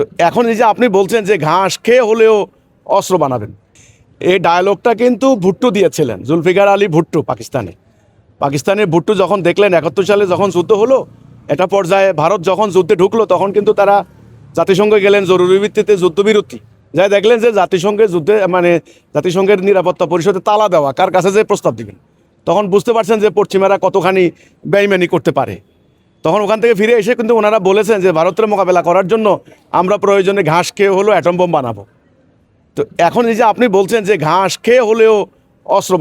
তো এখন এই যে আপনি বলছেন যে ঘাস খেয়ে হলেও অস্ত্র বানাবেন, এই ডায়ালগটা কিন্তু ভুট্টো দিয়েছিলেন, জুলফিকার আলী ভুট্টো পাকিস্তানের ভুট্টো যখন দেখলেন 71 সালে যখন যুদ্ধ হলো, একটা পর্যায়ে ভারত যখন যুদ্ধে ঢুকলো, তখন কিন্তু তারা জাতিসংঘে গেলেন জরুরি ভিত্তিতে যুদ্ধবিরতি, যাই দেখলেন যে জাতিসংঘের যুদ্ধে মানে জাতিসংঘের নিরাপত্তা পরিষদে তালা দেওয়া, কার কাছে যে প্রস্তাব দিবেন, তখন বুঝতে পারছেন যে পশ্চিমারা কতখানি বেইমানি করতে পারে। তখন ওখান থেকে ফিরে এসে কিন্তু ওনারা বলেছেন যে ভারতের মোকাবেলা করার জন্য আমরা প্রয়োজনে ঘাস খেয়ে হলেও অ্যাটম বোম বানাবো। তো এখন এই যে আপনি বলছেন যে ঘাস খেয়ে হলেও অস্ত্র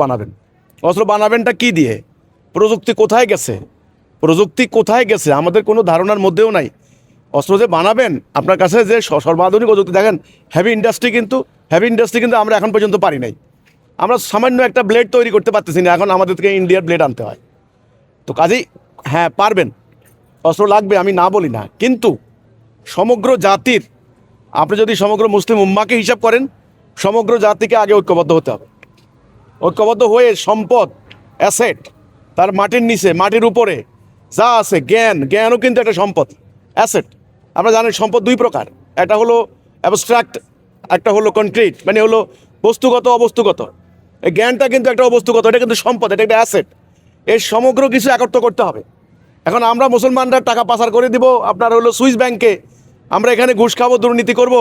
বানাবেনটা কি দিয়ে? প্রযুক্তি কোথায় গেছে? আমাদের কোনো ধারণার মধ্যেও নাই। অস্ত্র যে বানাবেন, আপনার কাছে যে সর্বাধুনিক প্রযুক্তি, দেখেন হেভি ইন্ডাস্ট্রি কিন্তু আমরা এখন পর্যন্ত পারি নাই। আমরা সামান্য একটা ব্লেড তৈরি করতে পারতেছি না, এখন আমাদের থেকে ইন্ডিয়ার ব্লেড আনতে হয়। তো কাজেই হ্যাঁ পারবেন, অস্ত্র লাগবে, আমি না বলি না, কিন্তু সমগ্র জাতির, আপনি যদি সমগ্র মুসলিম উম্মাকে হিসাব করেন, সমগ্র জাতিকে আগে ঐক্যবদ্ধ হতে হবে। ঐক্যবদ্ধ হয়ে সম্পদ, অ্যাসেট, তার মাটির নিচে মাটির উপরে যা আছে, জ্ঞানও কিন্তু একটা সম্পদ, অ্যাসেট। আপনারা জানেন সম্পদ দুই প্রকার, একটা হলো অ্যাবস্ট্রাক্ট, একটা হলো কনক্রিট, মানে হলো বস্তুগত অবস্তুগত। এই জ্ঞানটা কিন্তু একটা অবস্তুগত, এটা কিন্তু সম্পদ, এটা একটা অ্যাসেট। এর সমগ্র কিছু একত্র করতে হবে। এখন আমরা মুসলমানরা টাকা পাচার করে দিব আপনার হলো সুইস ব্যাংকে, আমরা এখানে ঘুষ খাবো, দুর্নীতি করব।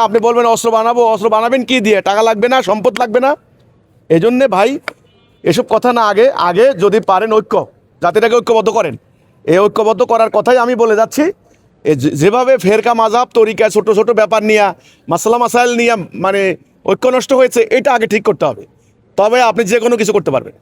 আপনি বলবেন অস্ত্র অস্ত্র বানাবেন কি দিয়ে? টাকা লাগবে না, সম্পদ লাগবে না? এই জন্যে ভাই এসব কথা না, আগে যদি পারেন জাতিটাকে ঐক্যবদ্ধ করেন। এই ঐক্যবদ্ধ করার কথাই আমি বলে যাচ্ছি। যেভাবে ফেরকা মাযহাব তরিকা ছোট ছোট ব্যাপার নিয়ে, মাসলা মাসাইল নিয়ে মানে ঐক্য নষ্ট হয়েছে, এটা আগে ঠিক করতে হবে, তবে আপনি যে কোনো কিছু করতে পারবেন।